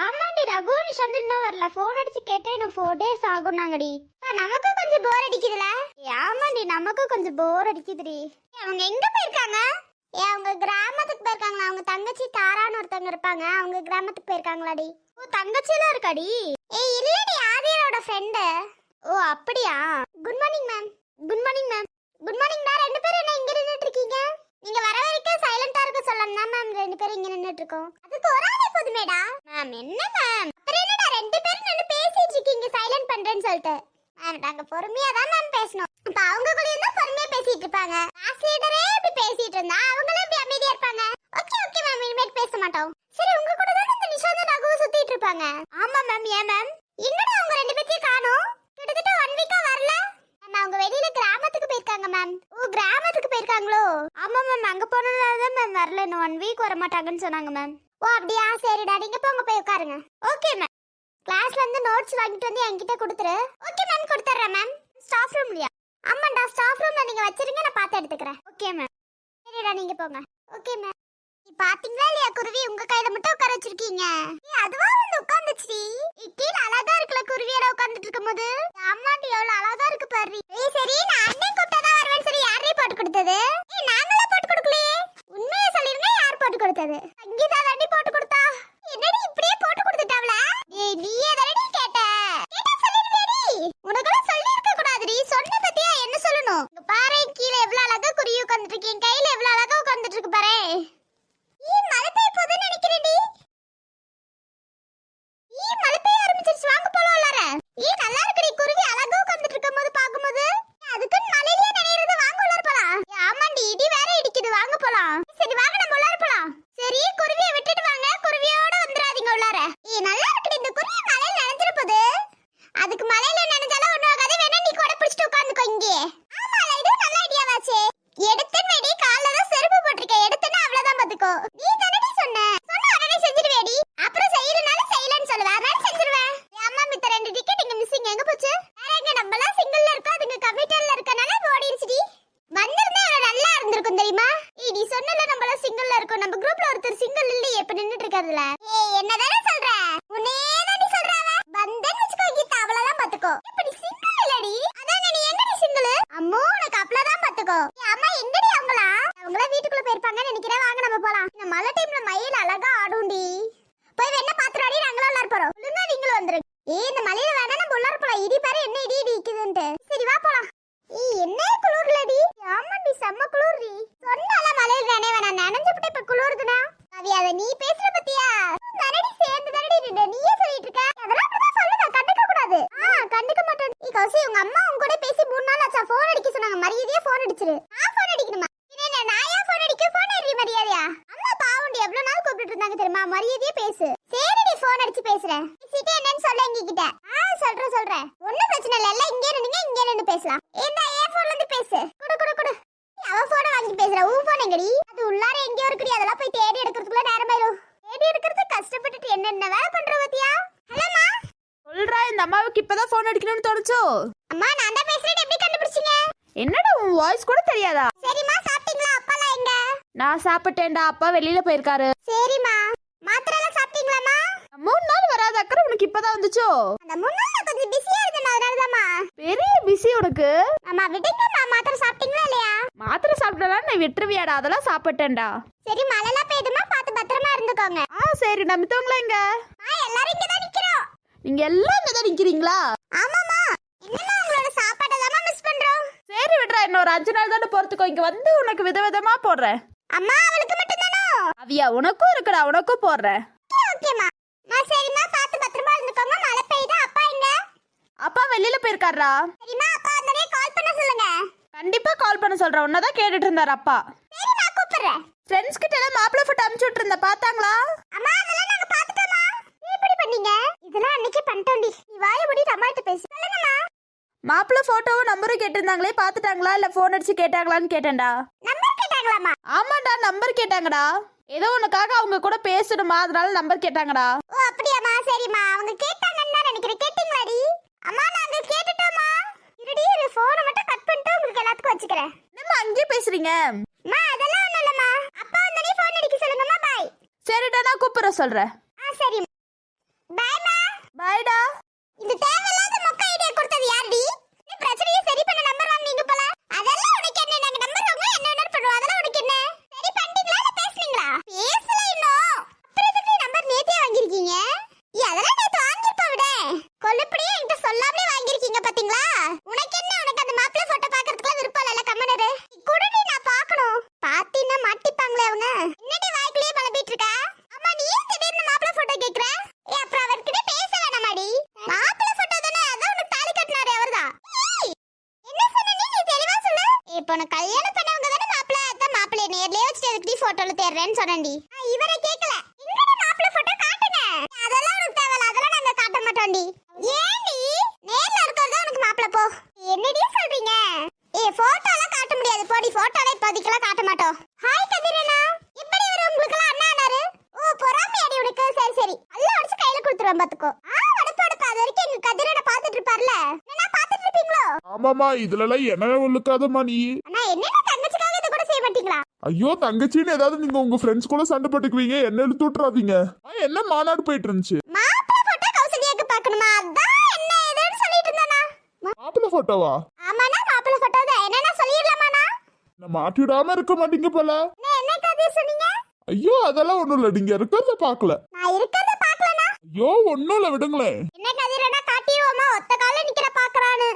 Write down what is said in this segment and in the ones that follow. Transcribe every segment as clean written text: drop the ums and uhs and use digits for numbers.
ஆமாடி ரகு நிஷாந்த் இன்னும் வரல. போன் அடிச்சு கேட்டா இன்னும் 4 days ஆகும்னாங்கடி. நமக்கு கொஞ்சம் போர் அடிக்குதுல. ஆமாடி நமக்கு கொஞ்சம் போர் அடிக்குதுடி. அவங்க எங்க போயிருக்காங்க? அவங்க கிராமத்துக்கு போயிருக்காங்களா? அவங்க தங்கச்சி தாரான்னு ஒருத்தவங்க இருப்பாங்க, அவங்க கிராமத்துக்கு போயிருக்காங்களாடி. ஓ தங்கச்சிலாம் இருக்காடி? இல்லடி ஆதியோட ஃப்ரெண்டு. ஓ அப்படியா? Good morning ma'am. Good morning ma'am. Good morning டா. ரெண்டு பேரும் என்ன இங்க நின்னுட்டு இருக்கீங்க? நீங்க வர வரைக்கும் சைலண்டா இருக்க சொல்லலாம் மேம். ரெண்டு பேரும் இங்க நின்னுட்டு இருக்கோம். அதுக்கு ஒரு ஆளே போதுமேடா. மேம் என்ன மேம்? அப்புறம் என்னடா ரெண்டு பேரும் நின்னு பேசிட்டு இருக்கீங்க சைலண்ட் பண்றேன்னு சொல்லிட்டு? மேம் நாங்க பொறுமையா தான் மேம் பேசணும். அப்ப அவங்க கூட இருந்தா பொறுமையா பேசிட்டு இருப்பாங்க. கிளாஸ் லீடரே இப்படி பேசிட்டு இருந்தா அவங்களும் இப்படி அமைதியா இருப்பாங்க. ஓகே ஓகே மேம், இனிமேல் பேச மாட்டோம். சரி உங்க கூட தான் இந்த நிஷாந்த் ரகு சுத்திட்டு இருப்பாங்க. ஆமா மேம். ஏன் மேம்? என்னடா அவங்க ரெண்டு பேத்தையும் காணோம்? கிட்டத்தட்ட 1 வீக்கா வரல. அவங்க வெளியில கிராமத்துக்கு போயிருக்காங்க மேம். ஓ கிராமத்துக்கு போயிருக்காங்களோ? ஆமா மேம், அங்க போனதால தான் மேம் வரல. இன்னும் 1 வீக் வர மாட்டாங்கன்னு சொன்னாங்க மேம். ஓ அப்படியா? சரிடா, நீங்க போங்க போய் உட்காருங்க. Okay ma'am. கிளாஸ்ல இருந்து நோட்ஸ் வாங்கிட்டு வந்து என்கிட்ட கொடுத்துரு. ஓகே மேம், கொடுத்துறேன் மேம். ஸ்டாஃப் ரூம்லயா? ஆமாண்டா, ஸ்டாஃப் ரூம்ல நீங்க வச்சிருங்க, நான் பார்த்து எடுத்துக்கிறேன். Okay ma'am. சரிடா, நீங்க போங்க. Okay ma'am. பாத்தீங்களா இல்லையா குருவி? உங்க கையில மட்டும் உட்கார வச்சிருக்கீங்க. அதுவா வந்து உட்காந்துச்சு. கீழே அழகா இருக்குல்ல குருவியோட உட்காந்துட்டு இருக்கும்போது. அம்மாட்டி எவ்வளவு அழகா இருக்கு பாரு. சரி நான் அண்ணன் கூப்பிட்டா வருவேன்னு சொல்லி யாரே போட்டு கொடுத்தது? நாங்களே போட்டு கொடுக்கலையே. உண்மையை சொல்லிருங்க, யார் போட்டு கொடுத்தது? சங்கீதா தாண்டி போட்டு கொடுத்தா. என்னடி இப்படியே போட்டு கொடுத்துட்டாவல? நீயே தானடி கேட்ட? கேட்டா சொல்லிருவேடி. உனக்கெல்லாம் சொல்லி இருக்க கூடாதுடி. சொன்ன பத்தியா என்ன சொல்லணும்? பாரு கீழே எவ்வளவு அழகா குருவி உட்காந்துட்டு இருக்கு. என் கையில எவ்வளவு அழகா உட்காந்துட்டு இருக்கு பாரு. மழை பெய்ய போகுதுன்னு நினைக்கிறேன்டி. மழை பெய்ய ஆரம்பிச்சிருச்சு. வாங்க போலாம் எல்லாரும். நல்லா இருக்குடி குருவி அழகா உட்கார்ந்துட்டு இருக்கும்போது பாக்கும்போது. அதுக்கு மழையிலே நனையிறது. வாங்க உள்ளார போலாம். ஆமாண்டி, இடி வேற இடிக்குது. வாங்க போலாம். சரி வாங்க நம்ம உள்ளார போலாம். சரி குருவியை விட்டுட்டு வாங்க, குருவியோட வந்துடாதீங்க உள்ளார. நல்லா இருக்குடி இந்த குருவி மழையில நனைஞ்சிர போகுது. அதுக்கு மழையில நனைஞ்சாலும் ஒண்ணும் ஆகாது. வேணா நீ கூட பிடிச்சிட்டு உட்கார்ந்துக்கோ இங்கே. ஆமால, இது நல்ல ஐடியாவாச்சே. எடுத்துன்னு கால்ல தான் செருப்பு போட்டிருக்கேன். எடுத்துன்னு அவ்வளவுதான் பாத்துக்கோ. நீ தானடி சொன்ன உடனே செஞ்சிருவேடி. அப்புறம் செய்யறனால செய்யலன்னு சொல்லுவேன். அதனால செஞ்சிருவேன். அம்மா மித்த 2 டிக்கெட் இங்க மிஸ்ஸிங். எங்க போச்சு? வேற எங்க? நம்மலாம் சிங்கிள்ல இருக்கோம், அதுங்க கமிட்டல்ல இருக்கனால ஓடிடுச்சுடி. வந்திருந்தா நல்லா இருந்திருக்கும் தெரியுமா? நீ சொன்னல நம்மலாம் சிங்கிள்ல இருக்கோம். நம்ம குரூப்ல ஒருத்தர் சிங்கிள் இல்லையே, இப்ப நின்னுட்டு இருக்காதுல. என்னதானே சொல்ற? உன்னே தானடி சொல்றாவ. வந்தேன்னு வச்சுக்கோ கீதா, அவ்வளவுதான் பாத்துக்கோ. இப்ப நீ சிங்கிள் இல்லடி. அதானே நீ என்னடி சிங்கிள்? அம்மோ உனக்கு அவ்வளவுதான் பாத்துக்கோ. அம்மா எங்கடி அவங்களா? அவங்கள வீட்டுக்குள்ள போயிருப்பாங்கன்னு நினைக்கிறேன். வாங்க நம்ம போலாம். இந்த மழை டைம்ல மயில் அழகா ஆடும்டி. போய் வேணா பாத்துறாடி. நாங்களும் உள்ளார போறோம். ஒழுங்கா நீங்களும் வந்துருங்க. இந்த மலையில வேணா நம்ம உள்ளார போலாம். இடி பாரு என்ன இடி இடிக்குதுன்ட்டு. சரி வா போலாம். என்ன குளிர்லடி? ஆமாண்டி செம்ம குளிர்டி. சொன்னால மலையில நனைய வேணாம். நனைஞ்சப்பட்ட இப்ப குளிருதுனா? அவி அத நீ பேசுற பத்தியா? நனடி சேர்ந்து தானடி நின்ற. நீயே சொல்லிட்டு இருக்க. அதெல்லாம் அப்படிதான் சொல்லுங்க, கண்டுக்க கூடாது. கண்டுக்க மாட்டேன். கௌசி உங்க அம்மா உங்க கூட பேசி 3 நாள் ஆச்சா. போன் அடிக்க சொன்னாங்க. மரியாதையா போன் அடிச்சிரு. போன் அடிக்கணுமா? நான் ஏன் போன் அடிக்க? போன் அடி மரியாதையா. அம்மா பாவுண்டி எவ்வளவு நாள் கூப்பிட்டு இருந்தாங்க தெரியுமா? மரியாதையா பேசு. சரிடி போன் அடிச்சு பேசுறேன். சிட்டி என்னன்னு சொல்ல எங்க கிட்ட. சொல்றேன். ஒண்ணும் பிரச்சனை இல்ல. எல்லாம் இங்கே நின்னுங்க, இங்கே நின்னு பேசலாம். இந்த ஏன் போன்ல இருந்து பேசு. குடு. அவ போனை வாங்கி பேசுற. உன் போன் எங்கடி? அது உள்ளார எங்கேயோ இருக்குடி. அதெல்லாம் போய் தேடி எடுக்கிறதுக்குள்ள நேரம் ஆயிடும். தேடி எடுக்கிறது கஷ்டப்பட்டுட்டு என்னென்ன வேலை பண்ற பத்தியா? ஹலோமா சொல்றா. இந்த அம்மாவுக்கு இப்பதான் போன் அடிக்கணும்னு தோணுச்சோ? அம்மா நான் தான் பேசுறேன். எப்படி கண்டுபிடிச்சீங்க? என்னடா உன் வாய்ஸ் கூட தெரியாதா? சரிம்மா சாப்பிட்டீங்களா? அப்பாலாம் எங்க? நான் சாப்பிட்டேன்டா. அப்பா வெளியில போயிருக்காரு. சரிம்மா. மாத்திரை எல்லாம் சாப்பிட்டீங்களாமா? 3 நாள் வராத அக்கறை உனக்கு இப்பதான் வந்துச்சோ? அந்த 3 நாள் கொஞ்சம் பிஸியா இருந்தேன், அதனாலதாம்மா. பெரிய பிஸி உனக்கு. அம்மா விடுங்கம்மா. மாத்திரை சாப்பிட்டீங்களா இல்லையா? மாத்திரை சாப்பிடலாம் நீ விட்டுருவியாடா? அதெல்லாம் சாப்பிட்டேன்டா. சரி மழைலாம் பெய்யுதுமா, பார்த்து பத்திரமா இருந்துக்கோங்க. சரி. நம்ம மித்தவங்களா எங்க? எல்லாரும் இங்க தான் நிக்கிறோம். நீங்க எல்லாம் இங்கதான் நிக்கிறீங்களா? ஆமாமா. என்னமா உங்களோட சாப்பாடெல்லாம் மிஸ் பண்றோம். சரி விடுறா. இன்னொரு 5 நாள் தானே பொறுத்துக்கோ. இங்க வந்து உனக்கு விதவிதமா போடுறேன். அம்மா அவளுக்கு மட்டும் தானோ? அவியா உனக்கும் இருக்குடா. உனக்கும் போடுறேன். ஓகேமா. சரிம்மா பார்த்து பத்திரமா இருந்துக்கோங்க. மழை பெய்யுதா? அப்பா எங்க? அப்பா வெளியில போயிருக்காரா? சரிம்மா, அப்பா வந்தனே கால் பண்ண சொல்லுங்க. கண்டிப்பா கால் பண்ண சொல்றேன். உன்னதான் கேட்டுட்டு இருந்தாரு அப்பா. சரி நான் கூப்பிடுறேன். ஃப்ரெண்ட்ஸ் கிட்ட எல்லாம் மாப்பிள்ளை போட்டோ அனுப்பிச்சு விட்டுருந்த பாத்தாங்களா? அம்மா அதெல்லாம் நாங்க பாத்துட்டோமா. எப்படி பண்ணீங்க? இதெல்லாம் அன்னைக்கு பண்ணிட்டோம்டி. நீ வாயை மூடி அம்மாட்ட பேசு. சொல்லுங்கம்மா. மாப்பிள்ளை போட்டோவும் நம்பரும் கேட்டிருந்தாங்களே, பாத்துட்டாங்களா இல்ல போன் அடிச்சு கேட்டாங்களான்னு கேட்டேன்டா. நம்பர் கேட்டாங்களாமா? ஆமாடா, நம்பர் கேட்டாங்கடா. ஏதோ உனக்காக அவங்க கூட பேசணுமா, அதனால நம்பர் கேட்டாங்கடா. ஓ அப்படியாமா? சரிம்மா. அவங்க கேட்டாங்கன்னு தான் நினைக்கிறேன். கேட்டீங்களாடி? அம்மா நாங்க கேட்டுட்டோமா. இருடி, ஒரு போனை மட்டும் கட் பண்ணிட்டு உங்களுக்கு எல்லாத்துக்கும் வச்சுக்கிறேன். நம்ம அங்கேயே பேசுறீங்க. அம்மா அதெல்லாம் ஒண்ணும் இல்லம்மா. அப்பா வந்தனே போன் அடிக்க சொல்லுங்கம்மா. பாய். சரிடா, நான் கூப்பிடுற சொல்றேன். சரி. பாய்டா. இந்த தேவையில்லாத மொக்க ஐடியா கொடுத்தது யாருடி? நீ பிரச்சனையை சரி பண்ண நம்பர் வாங்குனீங்க போல. அதெல்லாம் உனக்கு என்ன? நாங்க நம்பர் வாங்க என்ன வேணாலும் பண்ணுவோம். அதெல்லாம் உனக்கு என்ன? சரி பண்ணிட்டீங்களா இல்ல பேசுனீங்களா? பேசல இன்னும். அப்புறம் எதுக்கு நம்பர் நேத்தே வாங்கிருக்கீங்க? அதெல்லாம் நேத்து வாங்கிருப்ப விட. கொல்லுப்படியே என்கிட்ட சொல்லாமலே வாங்கிருக்கீங்க பாத்தீங்களா? உனக்கு என்ன? உனக்கு அந்த மாப்பிள்ளை போட்டோ பாக்குறதுக்குலாம் விருப்பம் இல்ல கம்மனரு. குடுடி நான் பார்க்கணும். பாத்தீன்னா மாட்டிப்பாங்களே அவங்க. என்னடி வாய்க்குலயே பழப்பிட்டு இருக்கா? அம்மா நீ ஏன் திடீர்னு மாப்பிள்ளை போட்டோ கேக்குற? அப்புறம் அவர்கிட்ட பேச வேணாமாடி? மாப்பிள்ளை போட்டோ தானே, அதான் உனக்கு தாலி கட்டினாரு அவர்தான். என்ன சொன்ன நீ தெளிவா சொல்லு. இப்போ உனக்கு கல்யாணம் பண்ணவங்க தானே மாப்பிள்ளை, அதான் மாப்பிள்ளை நேர்லயே வச்சுட்டு எதுக்கு போட்டோல தேடுறேன்னு சொன்னேன்டி. இவரை கேட்கல. எங்கடி மாப்பிள்ளை போட்டோ காட்டுங்க. அதெல்லாம் உனக்கு தேவையில்ல, அதெல்லாம் நாங்க காட்ட மாட்டோம்டி. ஏன்டி? நேர்ல இருக்கிறது உனக்கு மாப்பிள்ளை போ. என்னடி சொல்றீங்க? போட்டோலாம் காட்ட முடியாது போடி. போட்டோல இப்போதைக்கெல்லாம் காட்ட மாட்டோம். ஹாய் கதிரண்ணா, இப்படி ஒரு உங்களுக்குலாம் அண்ணா ஆனாரு? ஓ பொறாமையாடி உனக்கு. சரி சரி, எல்லாம் உடச்சு கையில கொடுத்துருவேன் பாத்துக்கோ. வடப்பு அது வரைக்கும் எங்க கதிரண்ணா பாத்துட்டு இருப்பார்ல, என்ன பாத்துட்டு இருப்பீங்களோ? ஆமாமா, இதுலலாம் என்ன உள்ளுக்காதம்மா நீ. அண்ணா என்னென்ன தங்கச்சிக்காக இதை கூட செய்ய மாட்டீங்களா? ஐயோ தங்கச்சின்னு ஏதாவது நீங்க உங்க ஃப்ரெண்ட்ஸ் கூட சண்டை போட்டுக்குவீங்க, என்ன இழுத்து விட்டுறாதீங்க. என்ன மாநாடு போயிட்டு இருந்துச்சு? மாப்பிள்ளை போட்டோ கௌசல்யாக்கு பார்க்கணுமா? அதான் என்ன ஏதுன்னு சொல்லிட்டு இருந்தானா. மாப்பிள்ளை போட்டோவா? ஆமாண்ணா மாப்பிள்ளை போட்டோ தான். என்னன்னா சொல்லிடலாமாண்ணா? நான் மாட்டிடாம இருக்க மாட்டீங்க போல. என்ன கதை சொன்னீங்க? ஐயோ அதெல்லாம் ஒண்ணும் இல்ல, நீங்க இருக்கிறத பாக்கல. நான் இருக்கிறத பார்க்கலனா? ஐயோ ஒண்ணும் இல்ல, விடுங்களேன். என்ன கதிரண்ணா காட்டிடுவோமா? ஒத்த கால நிக்கிற பாக்குறானு.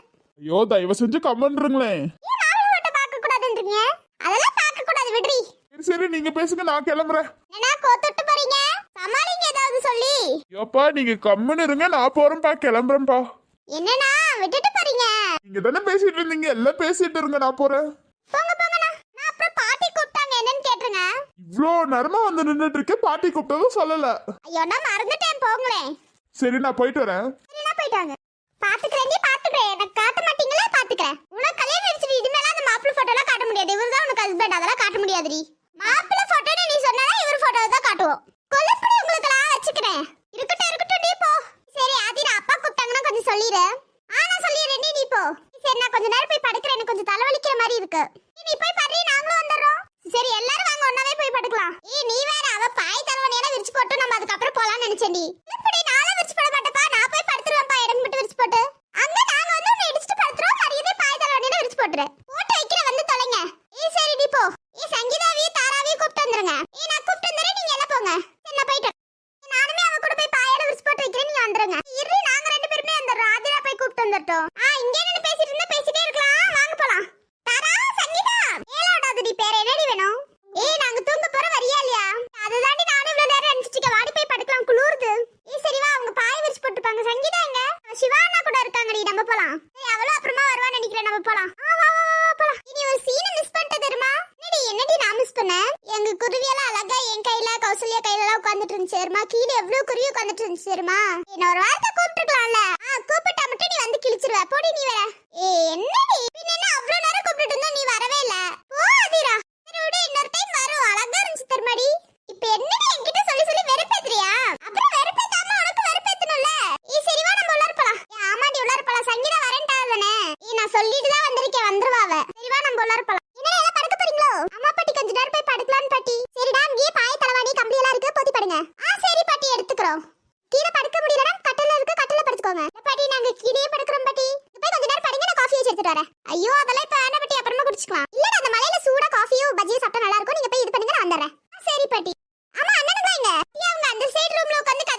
ஐயோ தயவு செஞ்சு கமெண்ட்ருங்களேன். ஏன் மாப்பிள்ளை போட்டோ பார்க்க கூடாதுன்றீங்க? அதெல்லாம் பார்க்க கூடாது, விடுறி. சரி சரி நீங்க பேசுங்க, நான் கிளம்புறேன். என்ன கோத்துட்டு போறீங்க? சமாளிங்க ஏதாவது சொல்லி. ஐயோப்பா நீங்க கம்முன்னு இருங்க, நான் போறேன்ப்பா, கிளம்புறேன்ப்பா. என்னண்ணா விட்டுட்டு போறீங்க? நீங்க தானே பேசிட்டு இருந்தீங்க, எல்லாம் பேசிட்டு இருங்க, நான் போறேன். போங்க போங்கண்ணா. நான் அப்புறம் பாட்டி கூப்பிட்டாங்க என்னன்னு கேட்டுருங்க. இவ்ளோ நேரமா வந்து நின்னுட்டு இருக்கேன், பாட்டி கூப்பிட்டதும் சொல்லல. ஐயோ நான் மறந்துட்டேன், போங்களேன். சரி நான் போயிட்டு வரேன். சரிண்ணா போயிட்டாங்க. பாத்துக்கிறேன் பாத்துக்கிறேன். எனக்கு காட்ட மாட்டீங்களா? பாத்துக்கிறேன். உனக்கு கல்யாணம் அடிச்சுட்டு இனிமேல அந்த மாப்பிள்ளை போட்டோ எல்லாம் காட்ட முடியாது. இவர்தான் உனக்கு ஹஸ்பண்ட், அதெல்லாம் காட்ட முடியாதுடி. மாப்பிள்ளை போட்டோன்னு நீ சொன்னாதான் இவர் போட்டோ தான் காட்டுவோம். கொல்லப்படி உங்களுக்கு எல்லாம் வச்சுக்கிறேன். இருக்கட்டும் இருக்கட்டும், நீ போ. சரி ஆதிரா, அப்பா கூப்பிட்டாங்கன்னா கொஞ்சம் சொல்லிடு. நான் சொல்லிடுறேன், நீ போ. சரி நான் கொஞ்ச நேரம் போய் படுக்கிறேன், எனக்கு கொஞ்சம் தலைவலிக்கிற மாதிரி இருக்கு. நீ போய் படுறீ, நாங்களும் வந்துடுறோம். சரி எல்லாரும் வாங்க, ஒன்னாவே போய் படுக்கலாம். நீ வேற, அவ பாய் தலைவனையெல்லாம் விரிச்சு போட்டு நம்ம அதுக்கப்புறம் போலாம்னு நினைச்சேன்டி. இப்படி நானும் விரிச்சு போட மாட்டேப்பா, நான் போய் படுத்துருவேன்ப்பா. எனக்கு மட்டும் விரிச்சு போட்டு அங்க நாங்க வந்து உன்னை இடிச்சிட்டு படுத்துறோம். மரியாதை பாய் தலைவனையெல்லாம் விரிச்சு போட்டுரு. போட்டு வைக்கிற வந்து தொலைங்க. சரி நீ போ. சங்கீதாவையும் தாராவையும் கூப்பிட்டு வந்துருங்க. நான் கூப்பிட்டு வந்துடுறேன், நீங்க எல்லாம் போங்க. சரி நான் போயிட்டு நானுமே அவ கூட போய் பாயோட விரிச்சு போட்டு வைக்கிறேன், நீங்க வந்துருங்க. இரு நாங்க ரெண்டு பேருமே வந்துடுறோம். ஆதிரா போய் கூப்பிட்டு வந்துட்டோம். இங்கே நின்னு பேசிட்டு இருந்தா பேசிட்டே இருக்கலாம், வாங்க போலாம். தாரா சங்கீதா ஏலாடாதடி பேர என்னடி வேணும்? நாங்க தூங்க போற வரியா இல்லையா? அதுதாண்டி நானும் இவ்வளவு நேரம் நினைச்சிட்டு இருக்கேன். வாடி போய் படுக்கலாம், குளிருது. சரி வா, அவங்க பாய் விரிச்சு போட்டுப்பாங்க. சங்கீதா எங்க? சிவானா கூட இருக்காங்கடி, நம்ம போலாம். சரி அவளும் அப்புறமா வருவான்னு நினைக்கிறேன், நம்ம போலாம். வா வா வா போலாம். இனி ஒரு சீனை மிஸ் பண்ணிட்டு தெரியுமா? என்னடி நான் மிஸ் பண்ணேன்? எங்க குருவியெல்லாம் அழகா என் கையில கௌசல்யா கையில எல்லாம் உட்காந்துட்டு இருந்துச்சு தெரியுமா? கீழே எவ்வளவு குருவி உட்காந்துட்டு இருந்துச்சு தெரியுமா? என்ன ஒரு வார்த்தை கூப்பிட்டுருக்கலாம்ல. கூப்பிட்டா மட்டும் நீ வந்து கிழிச்சிருவ. போடி நீ வேற. என்னடி பின்ன என்ன அவ்வளவு நேரம் கூப்பிட்டு இருந்தோம், நீ வரவே இல்ல. போ ஆதிரா. சரி விடு, இன்னொரு டைம் வரும். அழகா இருந்துச்சு தெரியுமாடி? இப்ப என்னடி என்கிட்ட சொல்லி சொல்லி வெறுப்பேத்துறியா? அப்புறம் வெறுப்பேத்தாம உனக்கு வெறுப்பேத்தணும்ல. சரி வா நம்ம உள்ளார போலாம். ஆமாடி உள்ளார போலாம். சங்கீதா வரேன்டா தானே? நான் சொல்லிட்டு தான் வந்திருக்கேன், வந்துருவா அவ. சரி வா நம்ம உள்ளார போலாம். என்ன எல்லாம் படுக்க போறீங்களோ? அம்மா பாட்டி கொஞ்ச நேரம் போய் படுக்கலாம்னு பாட்டி. சரிடா, இங்கே பாய் தலைவாணி கம்பளி எல்லாம் இருக்கு, போத்தி படுங்க. சரி பாட்டி எடுத்துக்கிறோம். கீழே படுக்க முடியலனா கட்டல இருக்கு, கட்டல படுத்துக்கோங்க. பாட்டி நாங்க கீழே படுக்கிறோம் பாட்டி. போய் கொஞ்ச நேரம் படுங்க, நான் காஃபி எடுத்துட்டு வரேன். ஐயோ அதெல்லாம் இப்ப வேணாம் பாட்டி, அப்புறமா குடிச்சுக்கலாம். இல்ல அந்த மலையில சூடா காஃபியும் பஜ்ஜியும் சாப்பிட்டா நல்லா இருக்கும். நீங்க போய் இது பண்ணுங்க, நான் வந்துடுறேன். சரி பாட்டி. ஆமா அண்ணனுங்க எங்க? அவங்க அந்த சைடு ரூம்ல உட்கார்ந்து